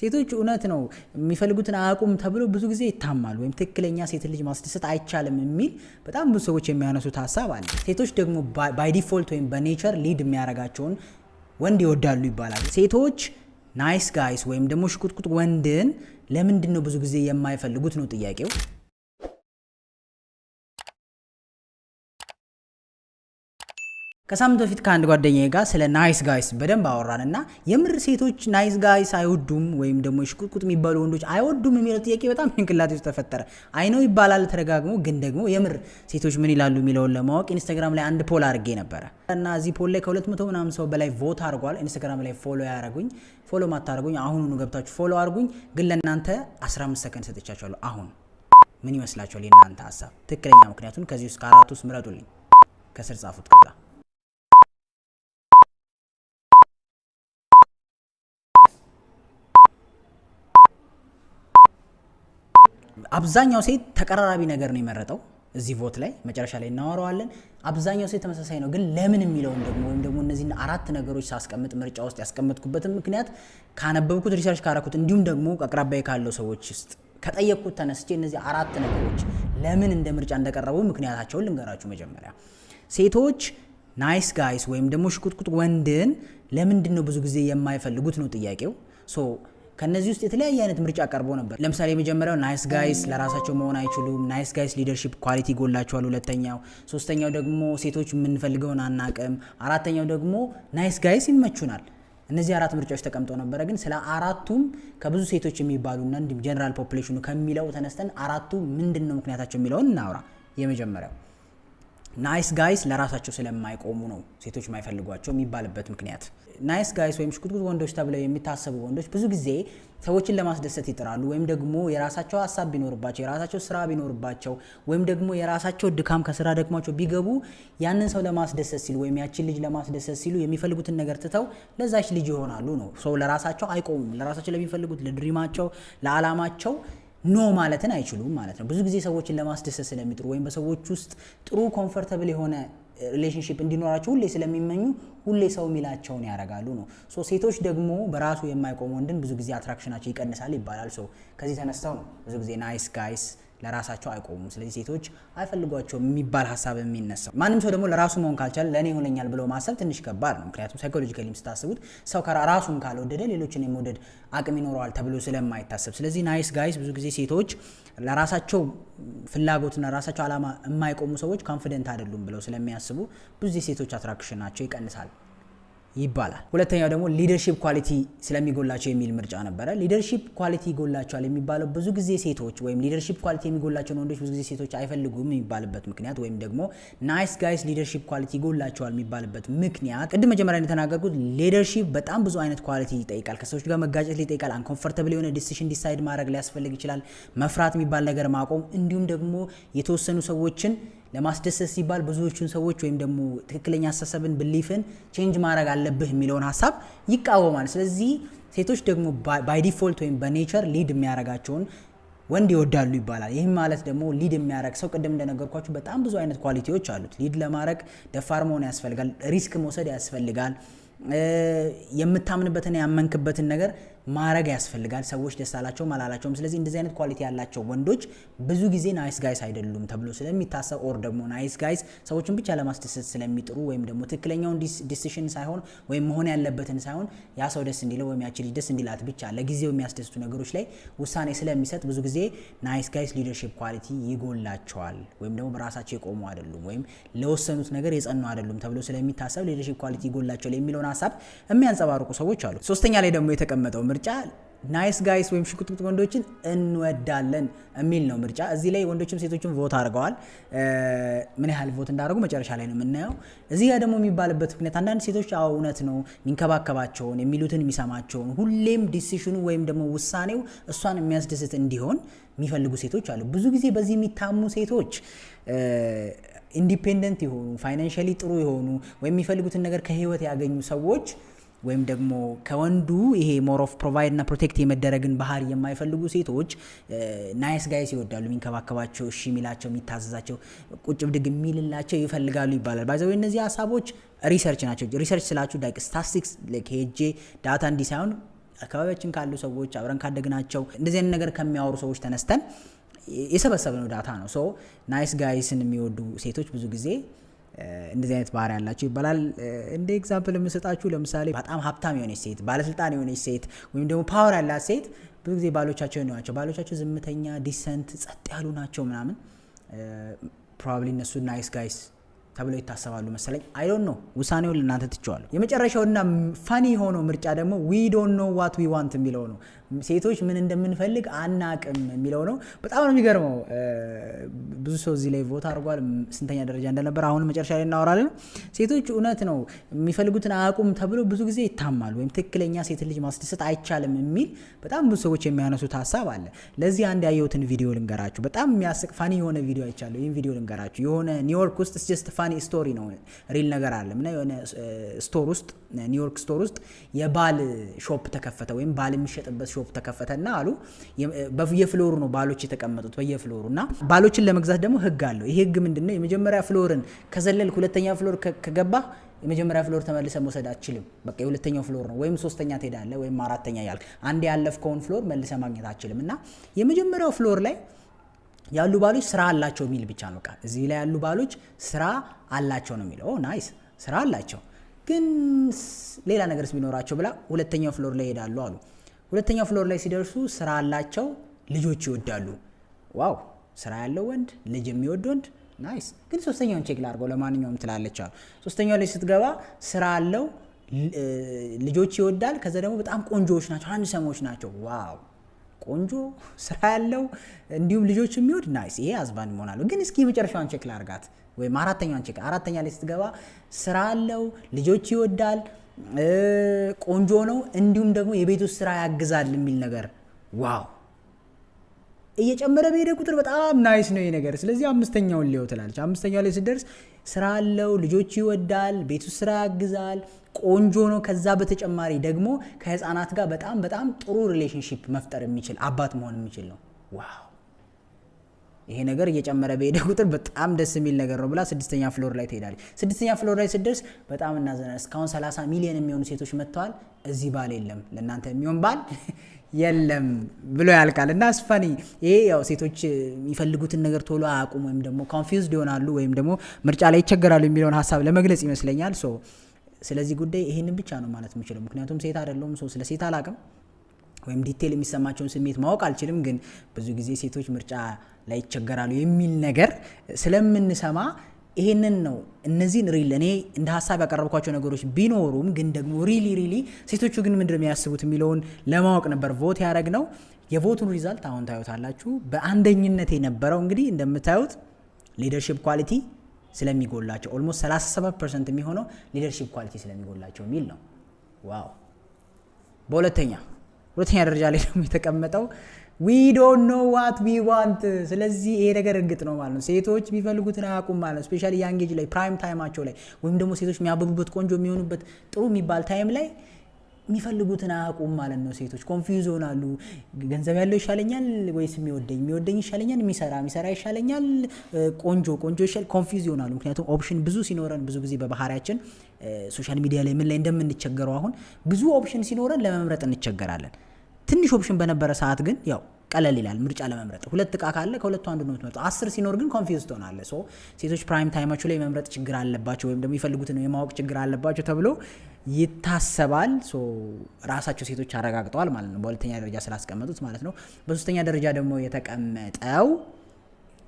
ሴቶች እውነት ነው የሚፈልጉትን አያውቁም ተብሎ ብዙ ጊዜ ይታማሉ ወይም ትክክለኛ ሴት ልጅ ማስደሰት አይቻልም የሚል በጣም ብዙ ሰዎች የሚያነሱት ሐሳብ አለ። ሴቶች ደግሞ ባይ ዲፎልት ወይም በኔቸር ሊድ የሚያረጋቸውን ወንድ ይወዳሉ ይባላል። ሴቶች ናይስ ጋይስ ወይም ደግሞ ሽቁጥቁጥ ወንድን ለምንድን ነው ብዙ ጊዜ የማይፈልጉት ነው ጥያቄው። ከሳምንት በፊት ከአንድ ጓደኛዬ ጋር ስለ ናይስ ጋይስ በደንብ አወራንና የምር ሴቶች ናይስ ጋይስ አይወዱም ወይም ደግሞ ሽቁጥቁጥ የሚባሉ ወንዶች አይወዱም የሚለው ጥያቄ በጣም ጭንቅላቴ ውስጥ ተፈጠረ። አይነው ይባላል ተደጋግሞ፣ ግን ደግሞ የምር ሴቶች ምን ይላሉ የሚለውን ለማወቅ ኢንስታግራም ላይ አንድ ፖል አድርጌ ነበረ እና እዚህ ፖል ላይ ከ200 ምናምን ሰው በላይ ቮት አድርጓል። ኢንስታግራም ላይ ፎሎ ያደረጉኝ ፎሎ ማታደርጉኝ አሁኑኑ ገብታችሁ ፎሎ አድርጉኝ። ግን ለእናንተ 15 ሰከንድ ሰጥቻችኋለሁ። አሁን ምን ይመስላችኋል የእናንተ ሀሳብ ትክክለኛ? ምክንያቱም ከዚህ ውስጥ ከአራቱ ውስጥ ምረጡልኝ፣ ከስር ጻፉት። ከዛ አብዛኛው ሴት ተቀራራቢ ነገር ነው የመረጠው እዚህ ቮት ላይ መጨረሻ ላይ እናወራዋለን። አብዛኛው ሴት ተመሳሳይ ነው። ግን ለምን የሚለውን ደግሞ ወይም ደግሞ እነዚህን አራት ነገሮች ሳስቀምጥ ምርጫ ውስጥ ያስቀምጥኩበትን ምክንያት ካነበብኩት ሪሰርች ካረኩት እንዲሁም ደግሞ አቅራቢያዬ ካለው ሰዎች ውስጥ ከጠየቅኩት ተነስቼ እነዚህ አራት ነገሮች ለምን እንደ ምርጫ እንደቀረቡ ምክንያታቸውን ልንገራችሁ። መጀመሪያ ሴቶች ናይስ ጋይስ ወይም ደግሞ ሽቁጥቁጥ ወንድን ለምንድን ነው ብዙ ጊዜ የማይፈልጉት ነው ጥያቄው። ከነዚህ ውስጥ የተለያየ አይነት ምርጫ ቀርቦ ነበር። ለምሳሌ የመጀመሪያው ናይስ ጋይስ ለራሳቸው መሆን አይችሉም፣ ናይስ ጋይስ ሊደርሺፕ ኳሊቲ ጎላቸዋል፣ ሁለተኛው። ሶስተኛው ደግሞ ሴቶች የምንፈልገውን አናቅም፣ አራተኛው ደግሞ ናይስ ጋይስ ይመቹናል። እነዚህ አራት ምርጫዎች ተቀምጠው ነበረ። ግን ስለ አራቱም ከብዙ ሴቶች የሚባሉና እንዲም ጀነራል ፖፑሌሽኑ ከሚለው ተነስተን አራቱ ምንድነው ምክንያታቸው የሚለውን እናውራ። የመጀመሪያው ናይስ ጋይስ ለራሳቸው ስለማይቆሙ ነው ሴቶች የማይፈልጓቸው የሚባልበት ምክንያት። ናይስ ጋይስ ወይም ሽቁጥቁጥ ወንዶች ተብለው የሚታሰቡ ወንዶች ብዙ ጊዜ ሰዎችን ለማስደሰት ይጥራሉ፣ ወይም ደግሞ የራሳቸው ሀሳብ ቢኖርባቸው፣ የራሳቸው ስራ ቢኖርባቸው፣ ወይም ደግሞ የራሳቸው ድካም ከስራ ደክሟቸው ቢገቡ ያንን ሰው ለማስደሰት ሲሉ ወይም ያችን ልጅ ለማስደሰት ሲሉ የሚፈልጉትን ነገር ትተው ለዛች ልጅ ይሆናሉ ነው። ሰው ለራሳቸው አይቆሙም። ለራሳቸው ለሚፈልጉት ለድሪማቸው ለዓላማቸው ኖ ማለትን አይችሉም ማለት ነው። ብዙ ጊዜ ሰዎችን ለማስደሰት ስለሚጥሩ ወይም በሰዎች ውስጥ ጥሩ ኮምፎርታብል የሆነ ሪሌሽንሺፕ እንዲኖራቸው ሁሌ ስለሚመኙ ሁሌ ሰው ሚላቸውን ያደርጋሉ ነው። ሴቶች ደግሞ በራሱ የማይቆም ወንድን ብዙ ጊዜ አትራክሽናቸው ይቀንሳል ይባላል። ከዚህ ተነስተው ነው ብዙ ጊዜ ናይስ ጋይስ ለራሳቸው አይቆሙም፣ ስለዚህ ሴቶች አይፈልጓቸውም የሚባል ሀሳብ የሚነሳው። ማንም ሰው ደግሞ ለራሱ መሆን ካልቻለ ለእኔ ይሆነኛል ብሎ ማሰብ ትንሽ ከባድ ነው። ምክንያቱም ሳይኮሎጂካሊም ስታስቡት ሰው ራሱን ካልወደደ ሌሎችን የመውደድ አቅም ይኖረዋል ተብሎ ስለማይታሰብ፣ ስለዚህ ናይስ ጋይስ ብዙ ጊዜ ሴቶች ለራሳቸው ፍላጎትና ለራሳቸው ዓላማ የማይቆሙ ሰዎች ኮንፊደንት አይደሉም ብለው ስለሚያስቡ ብዙ ጊዜ ሴቶች አትራክሽናቸው ይቀንሳል ይባላል። ሁለተኛው ደግሞ ሊደርሺፕ ኳሊቲ ስለሚጎላቸው የሚል ምርጫ ነበረ። ሊደርሺፕ ኳሊቲ ይጎላቸዋል የሚባለው ብዙ ጊዜ ሴቶች ወይም ሊደርሺፕ ኳሊቲ የሚጎላቸው ወንዶች ብዙ ጊዜ ሴቶች አይፈልጉም የሚባልበት ምክንያት ወይም ደግሞ ናይስ ጋይስ ሊደርሺፕ ኳሊቲ ይጎላቸዋል የሚባልበት ምክንያት ቅድም መጀመሪያ እንደተናገርኩት ሊደርሺፕ በጣም ብዙ አይነት ኳሊቲ ይጠይቃል። ከሰዎች ጋር መጋጨት ይጠይቃል። አንኮምፎርታብል የሆነ ዲሲሽን ዲሳይድ ማድረግ ሊያስፈልግ ይችላል። መፍራት የሚባል ነገር ማቆም፣ እንዲሁም ደግሞ የተወሰኑ ሰዎችን ለማስደሰት ሲባል ብዙዎቹን ሰዎች ወይም ደግሞ ትክክለኛ አስተሳሰብን ብሊፍን ቼንጅ ማድረግ አለብህ የሚለውን ሀሳብ ይቃወማል። ስለዚህ ሴቶች ደግሞ ባይ ዲፎልት ወይም በኔቸር ሊድ የሚያረጋቸውን ወንድ ይወዳሉ ይባላል። ይህም ማለት ደግሞ ሊድ የሚያረግ ሰው ቅድም እንደነገርኳችሁ በጣም ብዙ አይነት ኳሊቲዎች አሉት። ሊድ ለማድረግ ደፋር መሆን ያስፈልጋል፣ ሪስክ መውሰድ ያስፈልጋል፣ የምታምንበትን ያመንክበትን ነገር ማረግ ያስፈልጋል። ሰዎች ደስ አላቸው ማላላቸውም። ስለዚህ እንደዚህ አይነት ኳሊቲ ያላቸው ወንዶች ብዙ ጊዜ ናይስ ጋይስ አይደሉም ተብሎ ስለሚታሰብ ኦር ደግሞ ናይስ ጋይስ ሰዎችን ብቻ ለማስደሰት ስለሚጥሩ ወይም ደግሞ ትክክለኛውን ዲሲሽን ሳይሆን ወይም መሆን ያለበትን ሳይሆን ያ ሰው ደስ እንዲለው ወይም ያቺ ልጅ ደስ እንዲላት ብቻ ለጊዜው የሚያስደስቱ ነገሮች ላይ ውሳኔ ስለሚሰጥ ብዙ ጊዜ ናይስ ጋይስ ሊደርሺፕ ኳሊቲ ይጎላቸዋል ወይም ደግሞ በራሳቸው የቆሙ አይደሉም ወይም ለወሰኑት ነገር የጸኑ አይደሉም ተብሎ ስለሚታሰብ ሊደርሺፕ ኳሊቲ ይጎላቸዋል የሚለውን ሀሳብ የሚያንጸባርቁ ሰዎች አሉ። ሶስተኛ ላይ ደግሞ የተቀመጠው ምርጫ ናይስ ጋይስ ወይም ሽቁጥቁጥ ወንዶችን እንወዳለን የሚል ነው ምርጫ። እዚህ ላይ ወንዶችም ሴቶችም ቮት አድርገዋል። ምን ያህል ቮት እንዳደረጉ መጨረሻ ላይ ነው የምናየው። እዚህ ጋር ደግሞ የሚባልበት ምክንያት አንዳንድ ሴቶች እውነት ነው የሚንከባከባቸውን የሚሉትን የሚሰማቸውን ሁሌም ዲሲሽኑ ወይም ደግሞ ውሳኔው እሷን የሚያስደስት እንዲሆን የሚፈልጉ ሴቶች አሉ። ብዙ ጊዜ በዚህ የሚታሙ ሴቶች ኢንዲፔንደንት የሆኑ ፋይናንሻሊ ጥሩ የሆኑ ወይም የሚፈልጉትን ነገር ከህይወት ያገኙ ሰዎች ወይም ደግሞ ከወንዱ ይሄ ሞር ኦፍ ፕሮቫይድ እና ፕሮቴክት የመደረግን ባህሪ የማይፈልጉ ሴቶች ናይስ ጋይስ ይወዳሉ። የሚንከባከባቸው፣ እሺ የሚላቸው፣ የሚታዘዛቸው፣ ቁጭ ብድግ የሚልላቸው ይፈልጋሉ ይባላል። ባይዘው እነዚህ ሀሳቦች ሪሰርች ናቸው። ሪሰርች ስላችሁ ላይክ ስታቲስቲክስ ላይክ ሄጄ ዳታ እንዲ ሳይሆን አካባቢያችን ካሉ ሰዎች አብረን ካደግናቸው እንደዚህ አይነት ነገር ከሚያወሩ ሰዎች ተነስተን የሰበሰብነው ዳታ ነው። ሶ ናይስ ጋይስን የሚወዱ ሴቶች ብዙ ጊዜ እንደዚህ አይነት ባህሪ ያላቸው ይባላል። እንደ ኤግዛምፕል የምሰጣችሁ ለምሳሌ በጣም ሀብታም የሆነች ሴት፣ ባለስልጣን የሆነች ሴት ወይም ደግሞ ፓወር ያላት ሴት ብዙ ጊዜ ባሎቻቸው ዝምተኛ፣ ዲሰንት፣ ጸጥ ያሉ ናቸው ምናምን ፕሮባብሊ እነሱ ናይስ ጋይስ ተብለው ይታሰባሉ መሰለኝ። አይ ዶንት ኖ፣ ውሳኔውን ለእናንተ ትቼዋለሁ። የመጨረሻውና ፋኒ የሆነው ምርጫ ደግሞ ዊ ዶንት ኖ ዋት ዊ ዋንት የሚለው ነው። ሴቶች ምን እንደምንፈልግ አናቅም የሚለው ነው። በጣም ነው የሚገርመው። ብዙ ሰው እዚህ ላይ ቮት አድርጓል፣ ስንተኛ ደረጃ እንደነበር አሁን መጨረሻ ላይ እናወራለን። ሴቶች እውነት ነው የሚፈልጉትን አያውቁም ተብሎ ብዙ ጊዜ ይታማሉ፣ ወይም ትክክለኛ ሴት ልጅ ማስደሰት አይቻልም የሚል በጣም ብዙ ሰዎች የሚያነሱት ሀሳብ አለ። ለዚህ አንድ ያየሁትን ቪዲዮ ልንገራችሁ። በጣም የሚያስቅ ፋኒ የሆነ ቪዲዮ አይቻለሁ። ይህን ቪዲዮ ልንገራችሁ። የሆነ ኒውዮርክ ውስጥ ጀስት ፋኒ ስቶሪ ነው፣ ሪል ነገር አለ እና የሆነ ስቶር ውስጥ ኒውዮርክ ስቶር ውስጥ የባል ሾፕ ተከፈተ፣ ወይም ባል የሚሸጥበት ሾፕ ተከፈተና አሉ በየፍሎሩ ነው ባሎች የተቀመጡት በየፍሎሩ እና ባሎችን ለመግዛት ደግሞ ህግ አለው። ይሄ ህግ ምንድነው? የመጀመሪያ ፍሎርን ከዘለልክ ሁለተኛ ፍሎር ከገባ የመጀመሪያ ፍሎር ተመልሰ መውሰድ አትችልም። በቃ የሁለተኛው ፍሎር ነው፣ ወይም ሶስተኛ ትሄዳለህ፣ ወይም አራተኛ ያልክ አንድ ያለፍከውን ፍሎር መልሰ ማግኘት አትችልም። እና የመጀመሪያው ፍሎር ላይ ያሉ ባሎች ስራ አላቸው የሚል ብቻ ነው ቃል። እዚህ ላይ ያሉ ባሎች ስራ አላቸው ነው የሚለው። ናይስ፣ ስራ አላቸው፣ ግን ሌላ ነገርስ ቢኖራቸው ብላ ሁለተኛው ፍሎር ላይ ይሄዳሉ አሉ። ሁለተኛው ፍሎር ላይ ሲደርሱ ስራ አላቸው፣ ልጆች ይወዳሉ። ዋው፣ ስራ ያለው ወንድ፣ ልጅ የሚወድ ወንድ፣ ናይስ። ግን ሶስተኛውን ቼክ ላድርገው ለማንኛውም ትላለች አሉ። ሶስተኛው ላይ ስትገባ ስራ አለው፣ ልጆች ይወዳል፣ ከዛ ደግሞ በጣም ቆንጆዎች ናቸው፣ ሃንድሰሞች ናቸው። ዋው፣ ቆንጆ፣ ስራ ያለው፣ እንዲሁም ልጆች የሚወድ፣ ናይስ። ይሄ አዝባን ይሆናል። ግን እስኪ የመጨረሻውን ቼክ ላድርጋት፣ ወይም አራተኛውን ቼክ። አራተኛ ላይ ስትገባ ስራ አለው፣ ልጆች ይወዳል፣ ቆንጆ ነው፣ እንዲሁም ደግሞ የቤት ውስጥ ስራ ያግዛል የሚል ነገር። ዋው፣ እየጨመረ በሄደ ቁጥር በጣም ናይስ ነው ይሄ ነገር። ስለዚህ አምስተኛውን ሊሆን ትላለች። አምስተኛው ላይ ስትደርስ ስራ አለው፣ ልጆች ይወዳል፣ ቤት ውስጥ ስራ ያግዛል፣ ቆንጆ ነው፣ ከዛ በተጨማሪ ደግሞ ከህፃናት ጋር በጣም በጣም ጥሩ ሪሌሽንሺፕ መፍጠር የሚችል አባት መሆን የሚችል ነው። ዋው፣ ይሄ ነገር እየጨመረ በሄደ ቁጥር በጣም ደስ የሚል ነገር ነው ብላ ስድስተኛ ፍሎር ላይ ትሄዳለች። ስድስተኛ ፍሎር ላይ ስትደርስ በጣም እናዘናል። እስካሁን 30 ሚሊዮን የሚሆኑ ሴቶች መጥተዋል፣ እዚህ ባል የለም፣ ለእናንተ የሚሆን ባል የለም ብሎ ያልቃል። እና አስፋኒ ይሄ ያው ሴቶች የሚፈልጉትን ነገር ቶሎ አያውቁም፣ ወይም ደግሞ ኮንፊውዝድ ይሆናሉ፣ ወይም ደግሞ ምርጫ ላይ ይቸገራሉ የሚለውን ሀሳብ ለመግለጽ ይመስለኛል። ስለዚህ ጉዳይ ይሄንን ብቻ ነው ማለት የምችለው፣ ምክንያቱም ሴት አይደለሁም፣ ስለ ሴት አላውቅም፣ ወይም ዲቴል የሚሰማቸውን ስሜት ማወቅ አልችልም። ግን ብዙ ጊዜ ሴቶች ምርጫ ላይ ይቸገራሉ የሚል ነገር ስለምንሰማ ይሄንን ነው እነዚህን ሪል እኔ እንደ ሀሳብ ያቀረብኳቸው ነገሮች ቢኖሩም ግን ደግሞ ሪሊ ሴቶቹ ግን ምንድነው የሚያስቡት የሚለውን ለማወቅ ነበር ቮት ያደረግነው። የቮቱን ሪዛልት አሁን ታዩታላችሁ። በአንደኝነት የነበረው እንግዲህ እንደምታዩት ሊደርሺፕ ኳሊቲ ስለሚጎላቸው ኦልሞስት 37% የሚሆነው ሊደርሺፕ ኳሊቲ ስለሚጎላቸው የሚል ነው። ዋው። በሁለተኛ ደረጃ ላይ ደግሞ የተቀመጠው we don't know what we want። ስለዚህ ይሄ ነገር እርግጥ ነው ማለት ነው። ሴቶች የሚፈልጉትን አያውቁም ማለት ነው። ስፔሻሊ ያንግ ኤጅ ላይ ፕራይም ታይማቸው ላይ ወይም ደግሞ ሴቶች የሚያበቡበት ቆንጆ የሚሆኑበት ጥሩ የሚባል ታይም ላይ የሚፈልጉትን አያውቁም ማለት ነው። ሴቶች ኮንፊውዝ ሆናሉ። ገንዘብ ያለው ይሻለኛል ወይስ የሚወደኝ ይሻለኛል፣ የሚሰራ ይሻለኛል፣ ቆንጆ ይሻል፣ ኮንፊውዝ ይሆናሉ። ምክንያቱም ኦፕሽን ብዙ ሲኖረን ብዙ ጊዜ በባህሪያችን ሶሻል ሚዲያ ላይ ምን ላይ እንደምንቸገረው አሁን ብዙ ኦፕሽን ሲኖረን ለመምረጥ እንቸገራለን። ትንሽ ኦፕሽን በነበረ ሰዓት ግን ያው ቀለል ይላል ምርጫ ለመምረጥ። ሁለት እቃ ካለ ከሁለቱ አንዱ ነው የምትመርጠው። 10 ሲኖር ግን ኮንፊውዝ ትሆናለህ። ሴቶች ፕራይም ታይማቸው ላይ መምረጥ ችግር አለባቸው ወይም ደግሞ የሚፈልጉትን የማወቅ ችግር አለባቸው ተብሎ ይታሰባል። ራሳቸው ሴቶች አረጋግጠዋል ማለት ነው፣ በሁለተኛ ደረጃ ስላስቀመጡት ማለት ነው። በሶስተኛ ደረጃ ደግሞ የተቀመጠው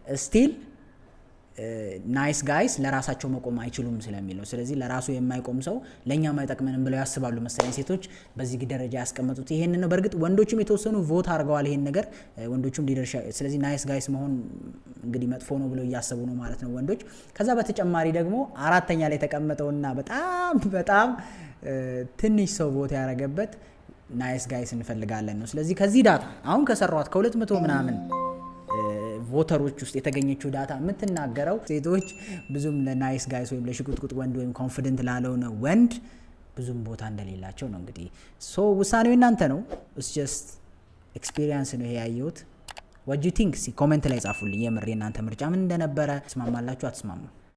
ስቲል ናይስ ጋይስ ለራሳቸው መቆም አይችሉም ስለሚል ነው። ስለዚህ ለራሱ የማይቆም ሰው ለኛም አይጠቅመንም ብለው ያስባሉ መሰለኝ ሴቶች በዚህ ደረጃ ያስቀመጡት ይሄን ነው። በእርግጥ ወንዶችም የተወሰኑ ቮት አድርገዋል ይሄን ነገር፣ ወንዶችም ሊደርሺፕ። ስለዚህ ናይስ ጋይስ መሆን እንግዲህ መጥፎ ነው ብለው እያሰቡ ነው ማለት ነው ወንዶች። ከዛ በተጨማሪ ደግሞ አራተኛ ላይ የተቀመጠውና በጣም ትንሽ ሰው ቮት ያደረገበት ናይስ ጋይስ እንፈልጋለን ነው። ስለዚህ ከዚህ ዳታ አሁን ከሰሯት ከ200 ምናምን ቮተሮች ውስጥ የተገኘችው ዳታ የምትናገረው ሴቶች ብዙም ለናይስ ጋይስ ወይም ለሽቁጥቁጥ ወንድ ወይም ኮንፊደንት ላለው ነው ወንድ ብዙም ቦታ እንደሌላቸው ነው። እንግዲህ ውሳኔው እናንተ ነው። it's just experience ነው ይሄ ያየሁት። what do you think? ኮሜንት ላይ ጻፉልኝ። የምር የእናንተ ምርጫ ምን እንደነበረ። ተስማማላችሁ አትስማሙ?